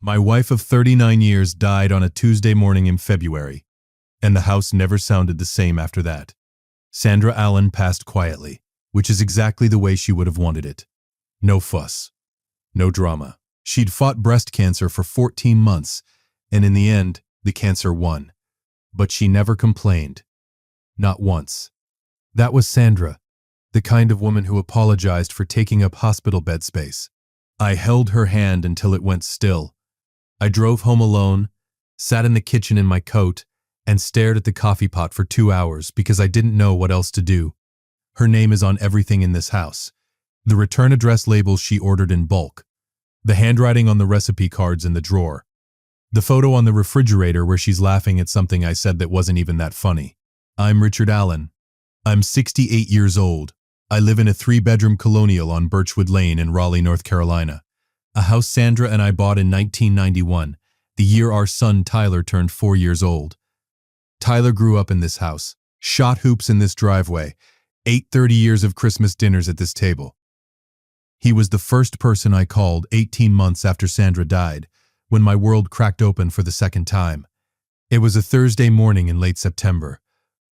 My wife of 39 years died on a Tuesday morning in February, and the house never sounded the same after that. Sandra Allen passed quietly, which is exactly the way she would have wanted it. No fuss. No drama. She'd fought breast cancer for 14 months, and in the end, the cancer won. But she never complained. Not once. That was Sandra, the kind of woman who apologized for taking up hospital bed space. I held her hand until it went still. I drove home alone, sat in the kitchen in my coat, and stared at the coffee pot for 2 hours because I didn't know what else to do. Her name is on everything in this house. The return address labels she ordered in bulk. The handwriting on the recipe cards in the drawer. The photo on the refrigerator where she's laughing at something I said that wasn't even that funny. I'm Richard Allen. I'm 68 years old. I live in a 3-bedroom colonial on Birchwood Lane in Raleigh, North Carolina. A house Sandra and I bought in 1991, the year our son Tyler turned 4 years old. Tyler grew up in this house, shot hoops in this driveway, ate 30 years of Christmas dinners at this table. He was the first person I called 18 months after Sandra died, when my world cracked open for the second time. It was a Thursday morning in late September.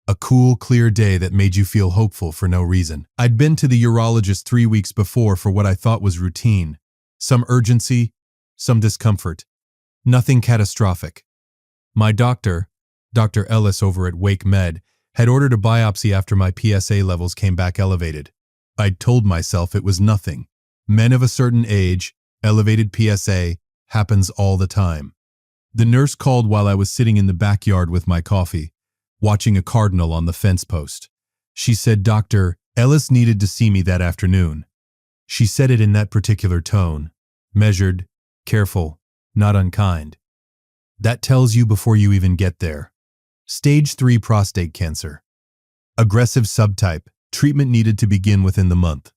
A cool, clear day that made you feel hopeful for no reason. I'd been to the urologist 3 weeks before for what I thought was routine. Some urgency, some discomfort. Nothing catastrophic. My doctor, Dr. Ellis over at Wake Med, had ordered a biopsy after my PSA levels came back elevated. I'd told myself it was nothing. Men of a certain age, elevated PSA, happens all the time. The nurse called while I was sitting in the backyard with my coffee, watching a cardinal on the fence post. She said Dr. Ellis needed to see me that afternoon. She said it in that particular tone, measured, careful, not unkind. That tells you before you even get there. Stage 3 prostate cancer. Aggressive subtype, treatment needed to begin within the month.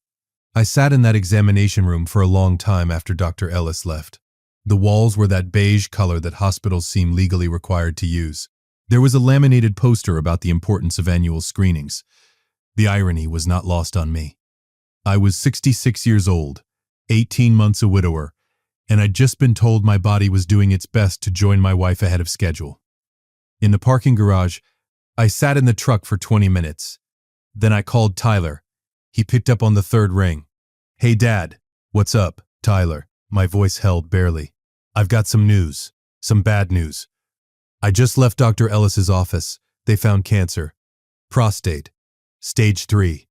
I sat in that examination room for a long time after Dr. Ellis left. The walls were that beige color that hospitals seem legally required to use. There was a laminated poster about the importance of annual screenings. The irony was not lost on me. I was 66 years old, 18 months a widower, and I'd just been told my body was doing its best to join my wife ahead of schedule. In the parking garage, I sat in the truck for 20 minutes. Then I called Tyler. He picked up on the third ring. "Hey, Dad." "What's up, Tyler?" My voice held barely. "I've got some news. Some bad news. I just left Dr. Ellis's office. They found cancer. Prostate. Stage 3.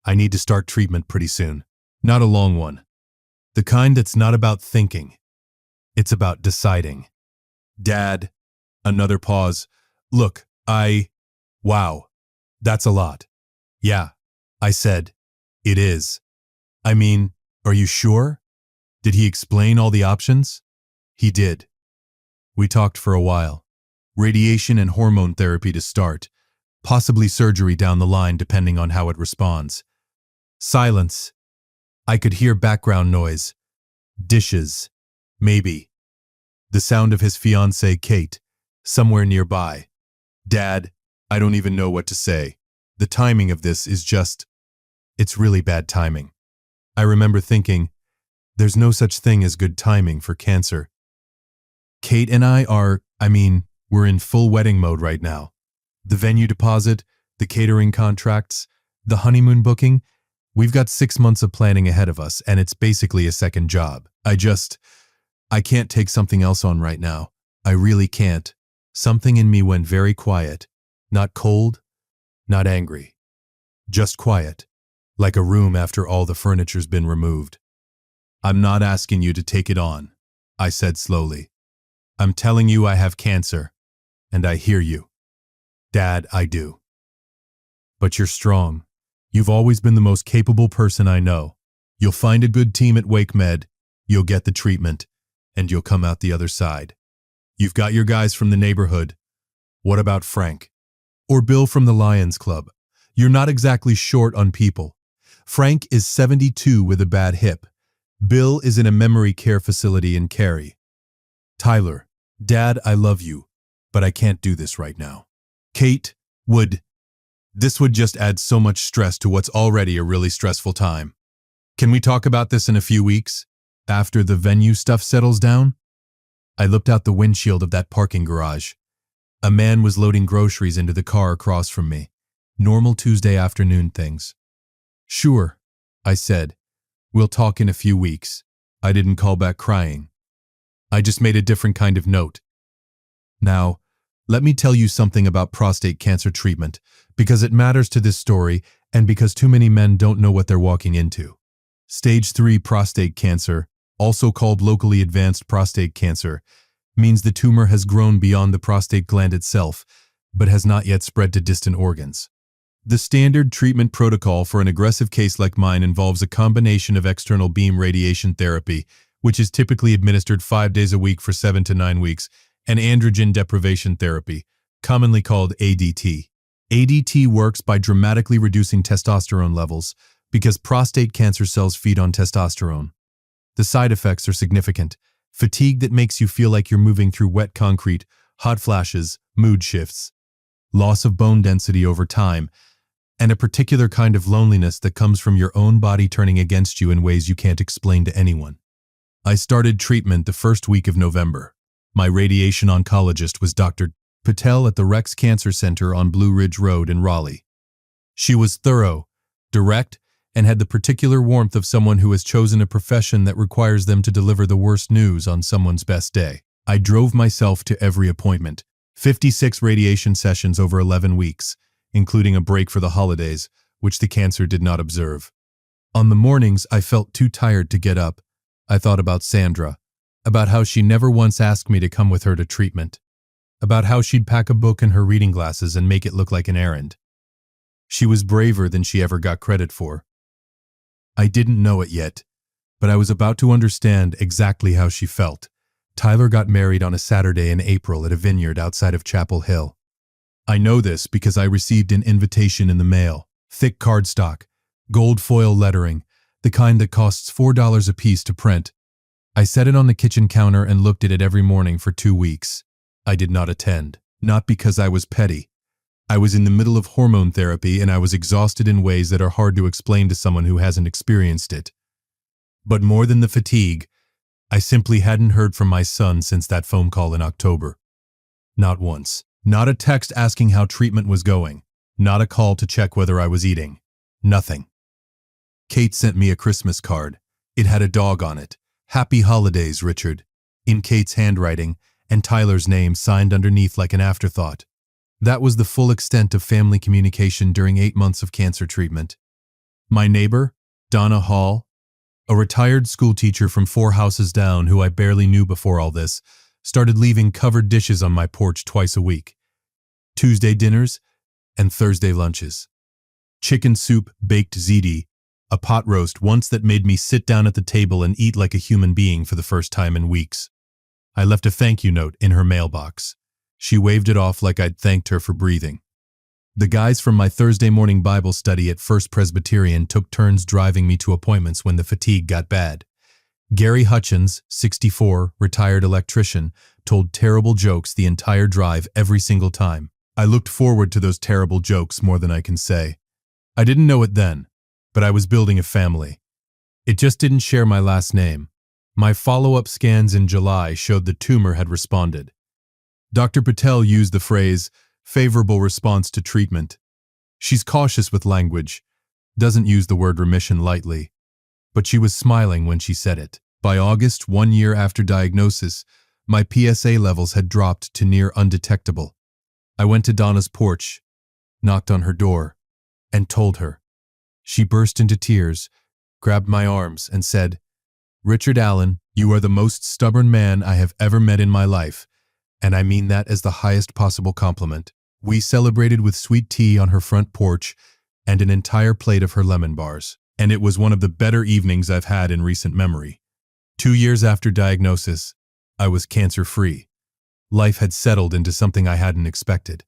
I need to start treatment pretty soon. Not a long one. The kind that's not about thinking. It's about deciding." "Dad." Another pause. "Look, Wow. That's a lot." "Yeah," I said. "It is. I mean, are you sure?" "Did he explain all the options?" "He did." We talked for a while. Radiation and hormone therapy to start. Possibly surgery down the line depending on how it responds. Silence. I could hear background noise. Dishes. Maybe. The sound of his fiancée, Kate, somewhere nearby. "Dad, I don't even know what to say. The timing of this is just... It's really bad timing." I remember thinking, there's no such thing as good timing for cancer. Kate and I we're in full wedding mode right now. The venue deposit, the catering contracts, the honeymoon booking, we've got 6 months of planning ahead of us, and it's basically a second job. I can't take something else on right now. I really can't. Something in me went very quiet. Not cold, not angry. Just quiet, like a room after all the furniture's been removed. "I'm not asking you to take it on," I said slowly. "I'm telling you I have cancer, and I hear you. Dad, I do. But you're strong. You've always been the most capable person I know. You'll find a good team at Wake Med, you'll get the treatment, and you'll come out the other side. You've got your guys from the neighborhood. What about Frank? Or Bill from the Lions Club? You're not exactly short on people. Frank is 72 with a bad hip. Bill is in a memory care facility in Cary. Tyler, Dad, I love you, but I can't do this right now. Kate, this would just add so much stress to what's already a really stressful time. Can we talk about this in a few weeks, after the venue stuff settles down?" I looked out the windshield of that parking garage. A man was loading groceries into the car across from me. Normal Tuesday afternoon things. "Sure," I said. "We'll talk in a few weeks." I didn't call back crying. I just made a different kind of note. Now, let me tell you something about prostate cancer treatment, because it matters to this story and because too many men don't know what they're walking into. Stage 3 prostate cancer, also called locally advanced prostate cancer, means the tumor has grown beyond the prostate gland itself, but has not yet spread to distant organs. The standard treatment protocol for an aggressive case like mine involves a combination of external beam radiation therapy, which is typically administered 5 days a week for 7 to 9 weeks, and androgen deprivation therapy, commonly called ADT. ADT works by dramatically reducing testosterone levels because prostate cancer cells feed on testosterone. The side effects are significant: fatigue that makes you feel like you're moving through wet concrete, hot flashes, mood shifts, loss of bone density over time, and a particular kind of loneliness that comes from your own body turning against you in ways you can't explain to anyone. I started treatment the first week of November. My radiation oncologist was Dr. Patel at the Rex Cancer Center on Blue Ridge Road in Raleigh. She was thorough, direct, and had the particular warmth of someone who has chosen a profession that requires them to deliver the worst news on someone's best day. I drove myself to every appointment, 56 radiation sessions over 11 weeks, including a break for the holidays, which the cancer did not observe. On the mornings I felt too tired to get up. I thought about Sandra, about how she never once asked me to come with her to treatment, about how she'd pack a book in her reading glasses and make it look like an errand. She was braver than she ever got credit for. I didn't know it yet, but I was about to understand exactly how she felt. Tyler got married on a Saturday in April at a vineyard outside of Chapel Hill. I know this because I received an invitation in the mail, thick cardstock, gold foil lettering, the kind that costs $4 a piece to print. I set it on the kitchen counter and looked at it every morning for 2 weeks. I did not attend, not because I was petty. I was in the middle of hormone therapy and I was exhausted in ways that are hard to explain to someone who hasn't experienced it. But more than the fatigue, I simply hadn't heard from my son since that phone call in October. Not once. Not a text asking how treatment was going. Not a call to check whether I was eating. Nothing. Kate sent me a Christmas card. It had a dog on it. "Happy Holidays, Richard," in Kate's handwriting, and Tyler's name signed underneath like an afterthought. That was the full extent of family communication during 8 months of cancer treatment. My neighbor, Donna Hall, a retired schoolteacher from 4 houses down who I barely knew before all this, started leaving covered dishes on my porch twice a week. Tuesday dinners and Thursday lunches. Chicken soup, baked ziti, a pot roast once that made me sit down at the table and eat like a human being for the first time in weeks. I left a thank you note in her mailbox. She waved it off like I'd thanked her for breathing. The guys from my Thursday morning Bible study at First Presbyterian took turns driving me to appointments when the fatigue got bad. Gary Hutchins, 64, retired electrician, told terrible jokes the entire drive every single time. I looked forward to those terrible jokes more than I can say. I didn't know it then, but I was building a family. It just didn't share my last name. My follow-up scans in July showed the tumor had responded. Dr. Patel used the phrase, "favorable response to treatment." She's cautious with language, doesn't use the word remission lightly. But she was smiling when she said it. By August, 1 year after diagnosis, my PSA levels had dropped to near undetectable. I went to Donna's porch, knocked on her door, and told her. She burst into tears, grabbed my arms, and said, "Richard Allen, you are the most stubborn man I have ever met in my life, and I mean that as the highest possible compliment." We celebrated with sweet tea on her front porch and an entire plate of her lemon bars. And it was one of the better evenings I've had in recent memory. 2 years after diagnosis, I was cancer-free. Life had settled into something I hadn't expected.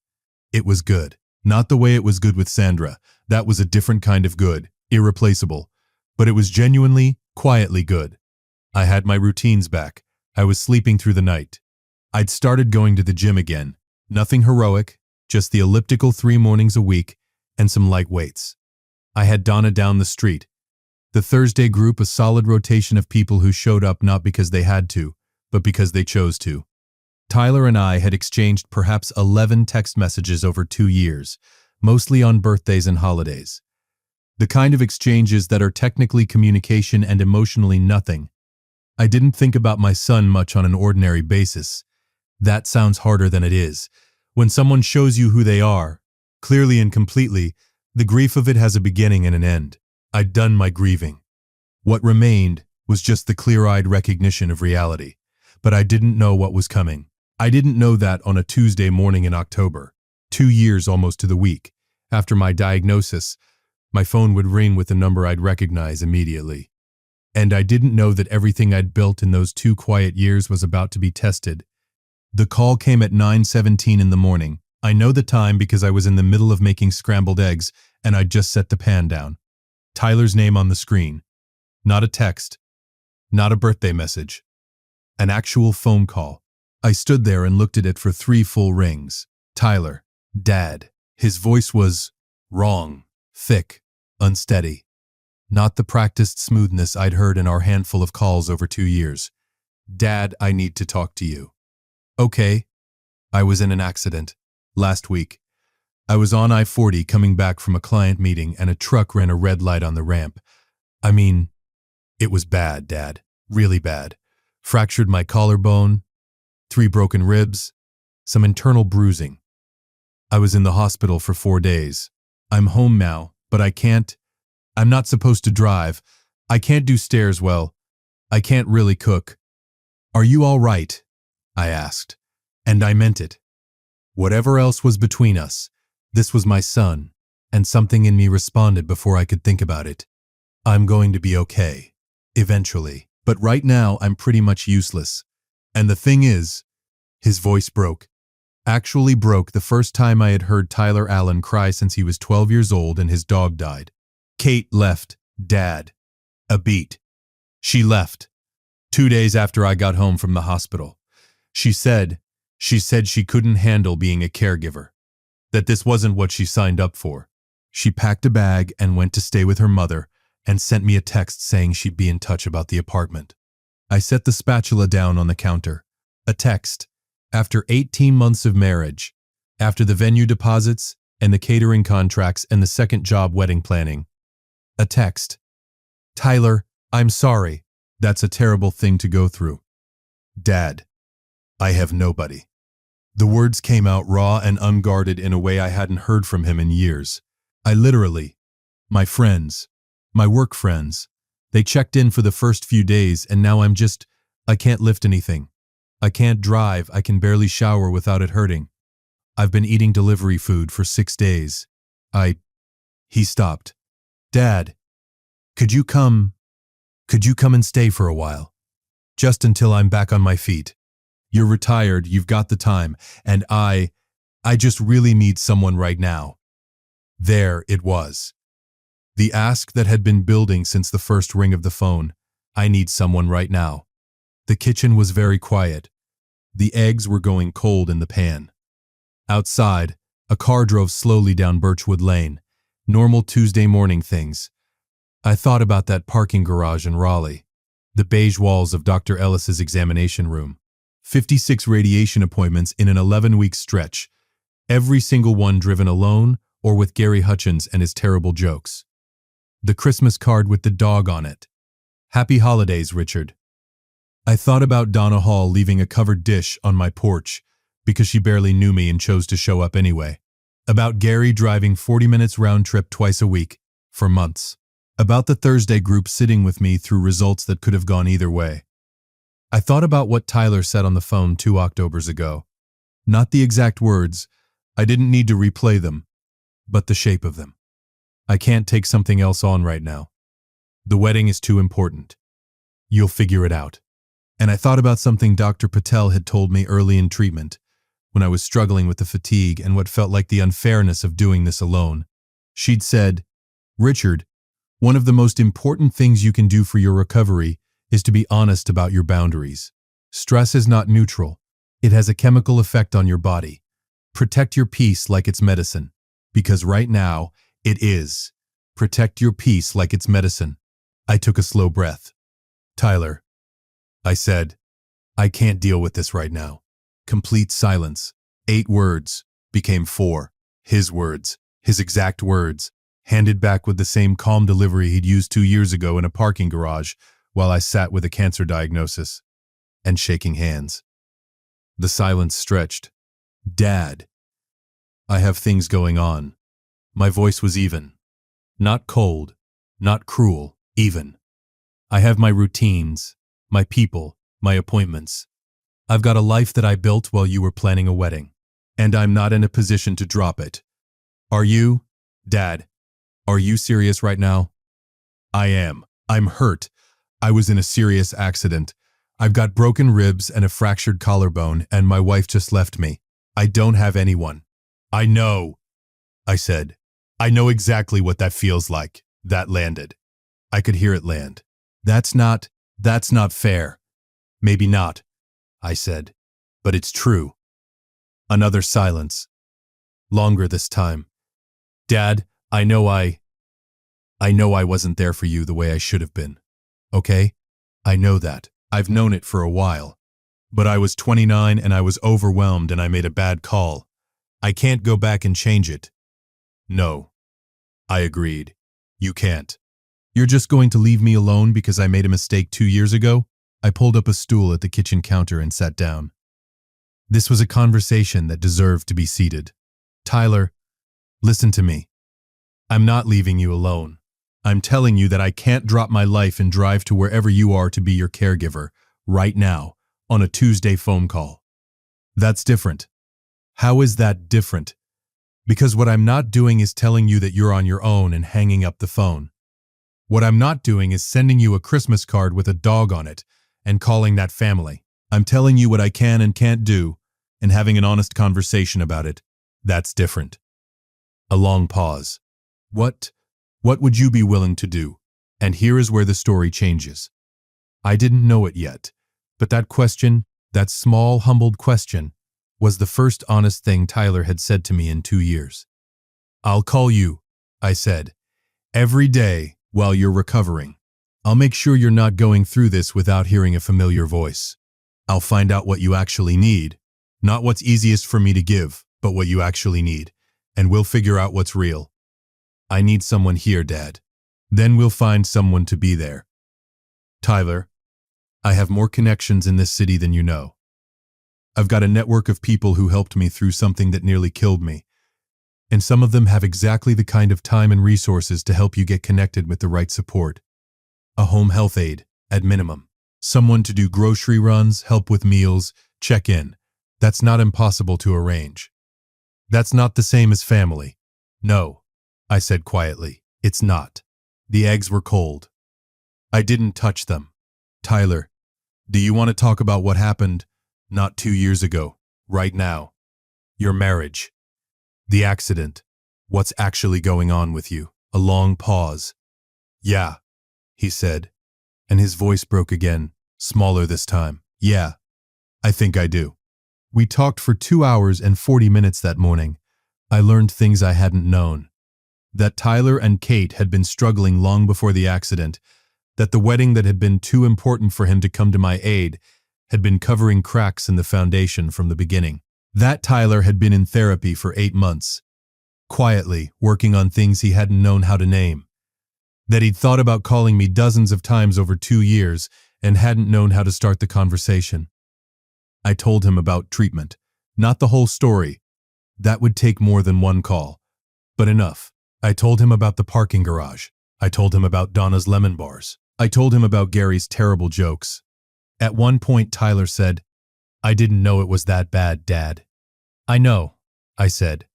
It was good. Not the way it was good with Sandra. That was a different kind of good, irreplaceable. But it was genuinely, quietly good. I had my routines back. I was sleeping through the night. I'd started going to the gym again. Nothing heroic, just the elliptical 3 mornings a week and some light weights. I had Donna down the street. The Thursday group, a solid rotation of people who showed up not because they had to, but because they chose to. Tyler and I had exchanged perhaps 11 text messages over 2 years, mostly on birthdays and holidays. The kind of exchanges that are technically communication and emotionally nothing. I didn't think about my son much on an ordinary basis. That sounds harder than it is. When someone shows you who they are, clearly and completely, the grief of it has a beginning and an end. I'd done my grieving. What remained was just the clear-eyed recognition of reality. But I didn't know what was coming. I didn't know that on a Tuesday morning in October, 2 years almost to the week, after my diagnosis, my phone would ring with a number I'd recognize immediately. And I didn't know that everything I'd built in those 2 quiet years was about to be tested. The call came at 9:17 in the morning. I know the time because I was in the middle of making scrambled eggs and I'd just set the pan down. Tyler's name on the screen. Not a text. Not a birthday message. An actual phone call. I stood there and looked at it for 3 full rings. Tyler. Dad. His voice was wrong, thick, unsteady. Not the practiced smoothness I'd heard in our handful of calls over 2 years. Dad, I need to talk to you. Okay. I was in an accident. Last week. I was on I-40 coming back from a client meeting and a truck ran a red light on the ramp. I mean, it was bad, Dad. Really bad. Fractured my collarbone, 3 broken ribs, some internal bruising. I was in the hospital for 4 days. I'm home now, but I'm not supposed to drive. I can't do stairs well. I can't really cook. Are you all right? I asked. And I meant it. Whatever else was between us, this was my son, and something in me responded before I could think about it. I'm going to be okay. Eventually. But right now, I'm pretty much useless. And the thing is, his voice broke. Actually broke the first time I had heard Tyler Allen cry since he was 12 years old and his dog died. Kate left, Dad. A beat. She left. 2 days after I got home from the hospital. She said she couldn't handle being a caregiver. That this wasn't what she signed up for. She packed a bag and went to stay with her mother and sent me a text saying she'd be in touch about the apartment. I set the spatula down on the counter. A text. After 18 months of marriage, after the venue deposits and the catering contracts and the second job wedding planning. A text. Tyler, I'm sorry. That's a terrible thing to go through. Dad, I have nobody. The words came out raw and unguarded in a way I hadn't heard from him in years. My friends, my work friends, they checked in for the first few days and now I can't lift anything. I can't drive, I can barely shower without it hurting. I've been eating delivery food for 6 days. He stopped. Dad, could you come and stay for a while? Just until I'm back on my feet. You're retired, you've got the time, and I just really need someone right now. There it was. The ask that had been building since the first ring of the phone. I need someone right now. The kitchen was very quiet. The eggs were going cold in the pan. Outside, a car drove slowly down Birchwood Lane. Normal Tuesday morning things. I thought about that parking garage in Raleigh. The beige walls of Dr. Ellis's examination room. 56 radiation appointments in an 11-week stretch. Every single one driven alone or with Gary Hutchins and his terrible jokes. The Christmas card with the dog on it. Happy holidays, Richard. I thought about Donna Hall leaving a covered dish on my porch because she barely knew me and chose to show up anyway. About Gary driving 40 minutes round trip twice a week, for months. About the Thursday group sitting with me through results that could have gone either way. I thought about what Tyler said on the phone 2 Octobers ago. Not the exact words, I didn't need to replay them, but the shape of them. I can't take something else on right now. The wedding is too important. You'll figure it out. And I thought about something Dr. Patel had told me early in treatment, when I was struggling with the fatigue and what felt like the unfairness of doing this alone. She'd said, Richard, one of the most important things you can do for your recovery is to be honest about your boundaries. Stress is not neutral. It has a chemical effect on your body. Protect your peace like it's medicine. Because right now, it is. Protect your peace like it's medicine. I took a slow breath. Tyler, I said, I can't deal with this right now. Complete silence. 8 words became 4. His words, his exact words, handed back with the same calm delivery he'd used 2 years ago in a parking garage while I sat with a cancer diagnosis and shaking hands. The silence stretched. Dad. I have things going on. My voice was even. Not cold, not cruel, even. I have my routines, my people, my appointments. I've got a life that I built while you were planning a wedding, and I'm not in a position to drop it. Are you, Dad? Are you serious right now? I am. I'm hurt. I was in a serious accident. I've got broken ribs and a fractured collarbone, and my wife just left me. I don't have anyone. I know, I said. I know exactly what that feels like. That landed. I could hear it land. That's not fair. Maybe not, I said, but it's true. Another silence. Longer this time. Dad, I know I wasn't there for you the way I should have been. Okay? I know that. I've known it for a while. But I was 29 and I was overwhelmed and I made a bad call. I can't go back and change it. No. I agreed. You can't. You're just going to leave me alone because I made a mistake 2 years ago? I pulled up a stool at the kitchen counter and sat down. This was a conversation that deserved to be seated. Tyler, listen to me. I'm not leaving you alone. I'm telling you that I can't drop my life and drive to wherever you are to be your caregiver, right now, on a Tuesday phone call. That's different. How is that different? Because what I'm not doing is telling you that you're on your own and hanging up the phone. What I'm not doing is sending you a Christmas card with a dog on it and calling that family. I'm telling you what I can and can't do and having an honest conversation about it. That's different. A long pause. What would you be willing to do? And here is where the story changes. I didn't know it yet, but that question, that small, humbled question, was the first honest thing Tyler had said to me in 2 years. I'll call you, I said, every day while you're recovering. I'll make sure you're not going through this without hearing a familiar voice. I'll find out what you actually need, not what's easiest for me to give, but what you actually need, and we'll figure out what's real. I need someone here, Dad. Then we'll find someone to be there. Tyler, I have more connections in this city than you know. I've got a network of people who helped me through something that nearly killed me, and some of them have exactly the kind of time and resources to help you get connected with the right support. A home health aide, at minimum. Someone to do grocery runs, help with meals, check in. That's not impossible to arrange. That's not the same as family. No, I said quietly, it's not. The eggs were cold. I didn't touch them. Tyler, do you want to talk about what happened not 2 years ago, right now? Your marriage. The accident. What's actually going on with you? A long pause. Yeah, he said, and his voice broke again, smaller this time. Yeah, I think I do. We talked for 2 hours and 40 minutes that morning. I learned things I hadn't known. That Tyler and Kate had been struggling long before the accident, that the wedding that had been too important for him to come to my aid had been covering cracks in the foundation from the beginning. That Tyler had been in therapy for 8 months, quietly working on things he hadn't known how to name. That he'd thought about calling me dozens of times over 2 years and hadn't known how to start the conversation. I told him about treatment, not the whole story. That would take more than one call, but enough. I told him about the parking garage. I told him about Donna's lemon bars. I told him about Gary's terrible jokes. At one point, Tyler said, I didn't know it was that bad, Dad. I know, I said.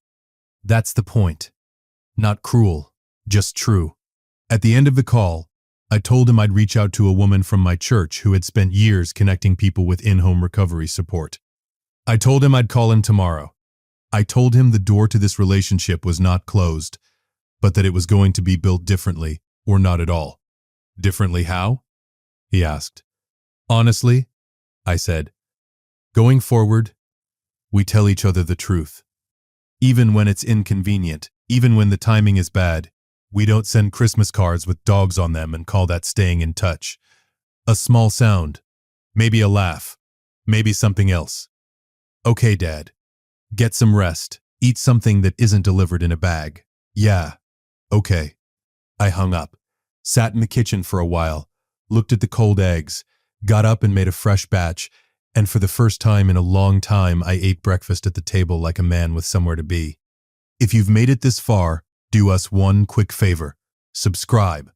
That's the point. Not cruel, just true. At the end of the call, I told him I'd reach out to a woman from my church who had spent years connecting people with in-home recovery support. I told him I'd call him tomorrow. I told him the door to this relationship was not closed, but that it was going to be built differently, or not at all. Differently how? He asked. Honestly, I said, going forward, we tell each other the truth. Even when it's inconvenient, even when the timing is bad, we don't send Christmas cards with dogs on them and call that staying in touch. A small sound, maybe a laugh, Maybe something else. Okay, Dad. Get some rest. Eat something that isn't delivered in a bag. Yeah. Okay. I hung up, sat in the kitchen for a while, looked at the cold eggs, got up and made a fresh batch, and for the first time in a long time, I ate breakfast at the table like a man with somewhere to be. If you've made it this far, do us one quick favor. Subscribe.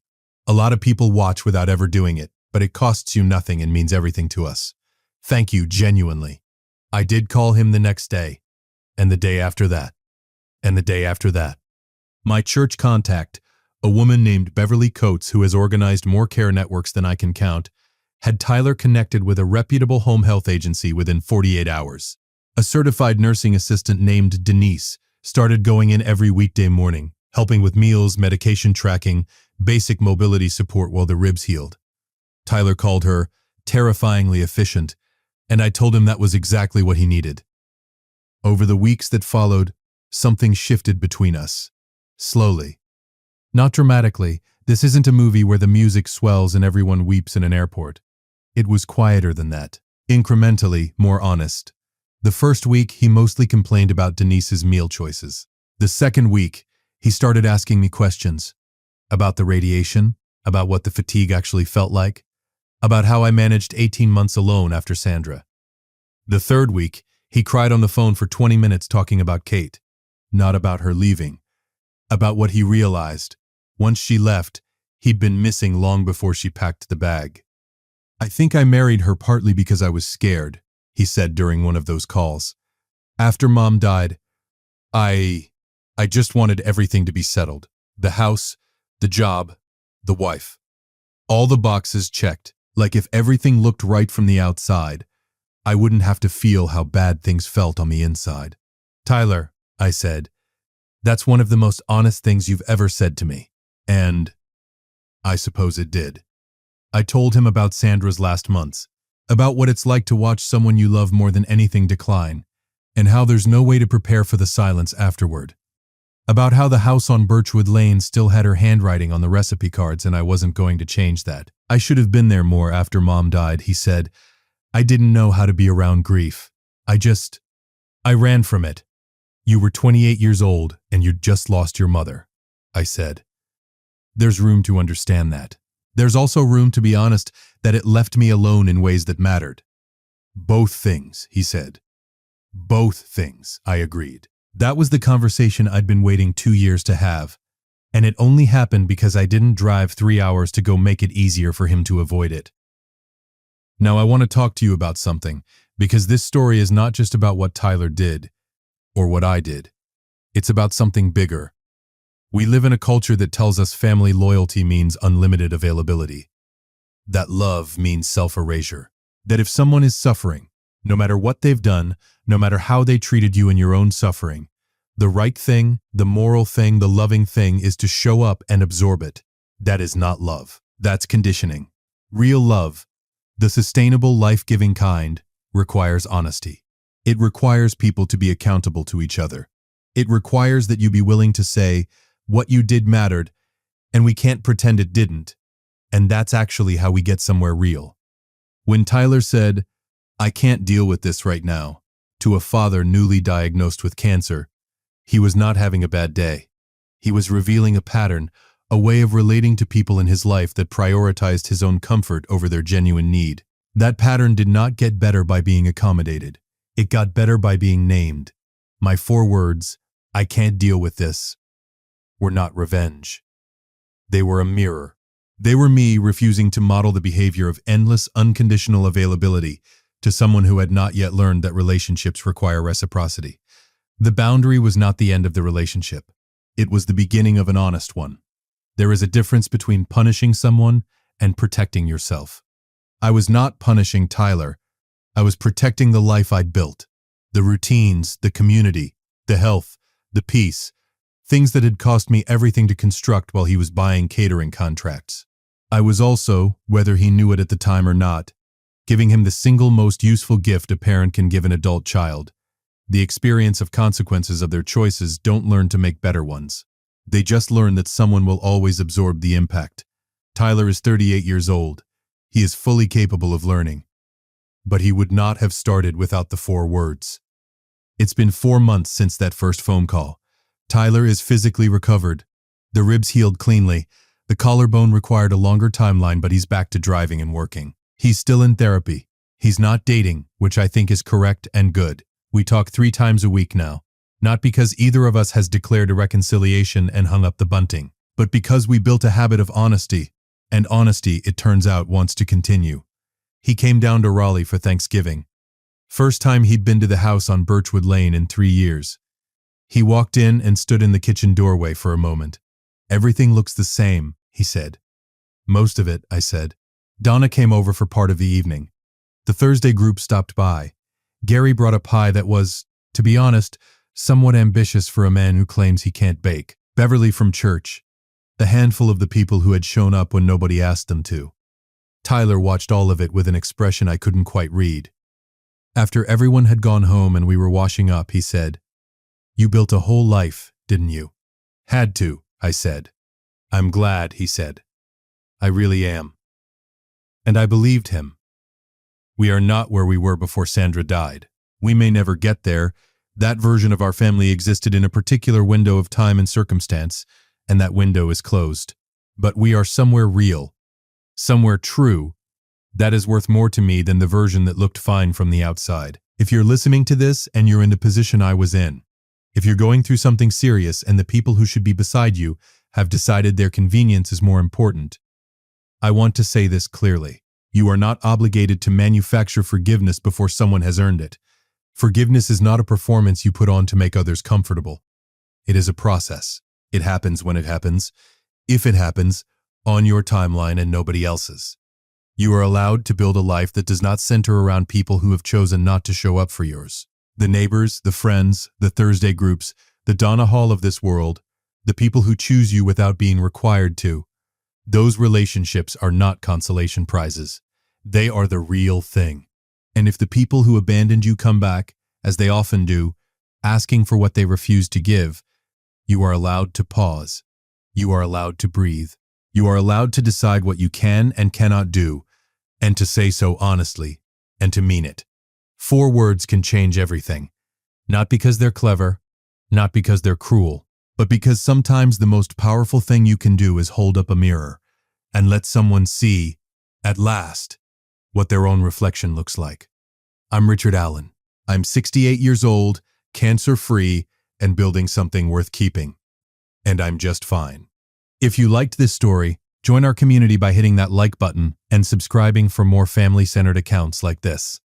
A lot of people watch without ever doing it, but it costs you nothing and means everything to us. Thank you, genuinely. I did call him the next day, and the day after that, and the day after that. My church contact, a woman named Beverly Coates who has organized more care networks than I can count, had Tyler connected with a reputable home health agency within 48 hours. A certified nursing assistant named Denise started going in every weekday morning, helping with meals, medication tracking, basic mobility support while the ribs healed. Tyler called her terrifyingly efficient, and I told him that was exactly what he needed. Over the weeks that followed, something shifted between us. Slowly. Not dramatically. This isn't a movie where the music swells and everyone weeps in an airport. It was quieter than that. Incrementally, more honest. The first week, he mostly complained about Denise's meal choices. The second week, he started asking me questions. About the radiation, about what the fatigue actually felt like, about how I managed 18 months alone after Sandra. The third week, he cried on the phone for 20 minutes talking about Kate. Not about her leaving. About what he realized. Once she left, he'd been missing long before she packed the bag. I think I married her partly because I was scared, he said during one of those calls. After Mom died, I just wanted everything to be settled. The house, the job, the wife. All the boxes checked, like if everything looked right from the outside, I wouldn't have to feel how bad things felt on the inside. Tyler, I said, that's one of the most honest things you've ever said to me. And I suppose it did. I told him about Sandra's last months, about what it's like to watch someone you love more than anything decline, and how there's no way to prepare for the silence afterward. About how the house on Birchwood Lane still had her handwriting on the recipe cards and I wasn't going to change that. I should have been there more after Mom died, he said. I didn't know how to be around grief. I ran from it. You were 28 years old and you'd just lost your mother, I said. There's room to understand that. There's also room to be honest that it left me alone in ways that mattered. Both things, he said. Both things, I agreed. That was the conversation I'd been waiting 2 years to have, and it only happened because I didn't drive 3 hours to go make it easier for him to avoid it. Now I want to talk to you about something, because this story is not just about what Tyler did, or what I did. It's about something bigger. We live in a culture that tells us family loyalty means unlimited availability. That love means self-erasure. That if someone is suffering, no matter what they've done, no matter how they treated you in your own suffering, the right thing, the moral thing, the loving thing is to show up and absorb it. That is not love. That's conditioning. Real love, the sustainable, life-giving kind, requires honesty. It requires people to be accountable to each other. It requires that you be willing to say, what you did mattered, and we can't pretend it didn't. And that's actually how we get somewhere real. When Tyler said, I can't deal with this right now, to a father newly diagnosed with cancer, he was not having a bad day. He was revealing a pattern, a way of relating to people in his life that prioritized his own comfort over their genuine need. That pattern did not get better by being accommodated. It got better by being named. My 4 words, I can't deal with this, were not revenge. They were a mirror. They were me refusing to model the behavior of endless, unconditional availability to someone who had not yet learned that relationships require reciprocity. The boundary was not the end of the relationship. It was the beginning of an honest one. There is a difference between punishing someone and protecting yourself. I was not punishing Tyler. I was protecting the life I'd built. The routines, the community, the health, the peace, things that had cost me everything to construct while he was buying catering contracts. I was also, whether he knew it at the time or not, giving him the single most useful gift a parent can give an adult child. The experience of consequences of their choices don't learn to make better ones. They just learn that someone will always absorb the impact. Tyler is 38 years old. He is fully capable of learning. But he would not have started without the 4 words. It's been 4 months since that first phone call. Tyler is physically recovered. The ribs healed cleanly. The collarbone required a longer timeline, but he's back to driving and working. He's still in therapy. He's not dating, which I think is correct and good. We talk 3 times a week now. Not because either of us has declared a reconciliation and hung up the bunting, but because we built a habit of honesty. And honesty, it turns out, wants to continue. He came down to Raleigh for Thanksgiving. First time he'd been to the house on Birchwood Lane in 3 years. He walked in and stood in the kitchen doorway for a moment. "Everything looks the same," he said. "Most of it," I said. Donna came over for part of the evening. The Thursday group stopped by. Gary brought a pie that was, to be honest, somewhat ambitious for a man who claims he can't bake. Beverly from church. The handful of the people who had shown up when nobody asked them to. Tyler watched all of it with an expression I couldn't quite read. After everyone had gone home and we were washing up, he said, "You built a whole life, didn't you?" "Had to," I said. "I'm glad," he said. "I really am." And I believed him. We are not where we were before Sandra died. We may never get there. That version of our family existed in a particular window of time and circumstance, and that window is closed. But we are somewhere real, somewhere true. That is worth more to me than the version that looked fine from the outside. If you're listening to this and you're in the position I was in, if you're going through something serious and the people who should be beside you have decided their convenience is more important, I want to say this clearly. You are not obligated to manufacture forgiveness before someone has earned it. Forgiveness is not a performance you put on to make others comfortable. It is a process. It happens when it happens, if it happens, on your timeline and nobody else's. You are allowed to build a life that does not center around people who have chosen not to show up for yours. The neighbors, the friends, the Thursday groups, the Donna Hall of this world, the people who choose you without being required to. Those relationships are not consolation prizes. They are the real thing. And if the people who abandoned you come back, as they often do, asking for what they refused to give, you are allowed to pause. You are allowed to breathe. You are allowed to decide what you can and cannot do, and to say so honestly, and to mean it. 4 words can change everything. Not because they're clever, not because they're cruel, but because sometimes the most powerful thing you can do is hold up a mirror and let someone see, at last, what their own reflection looks like. I'm Richard Allen. I'm 68 years old, cancer-free, and building something worth keeping. And I'm just fine. If you liked this story, join our community by hitting that like button and subscribing for more family-centered accounts like this.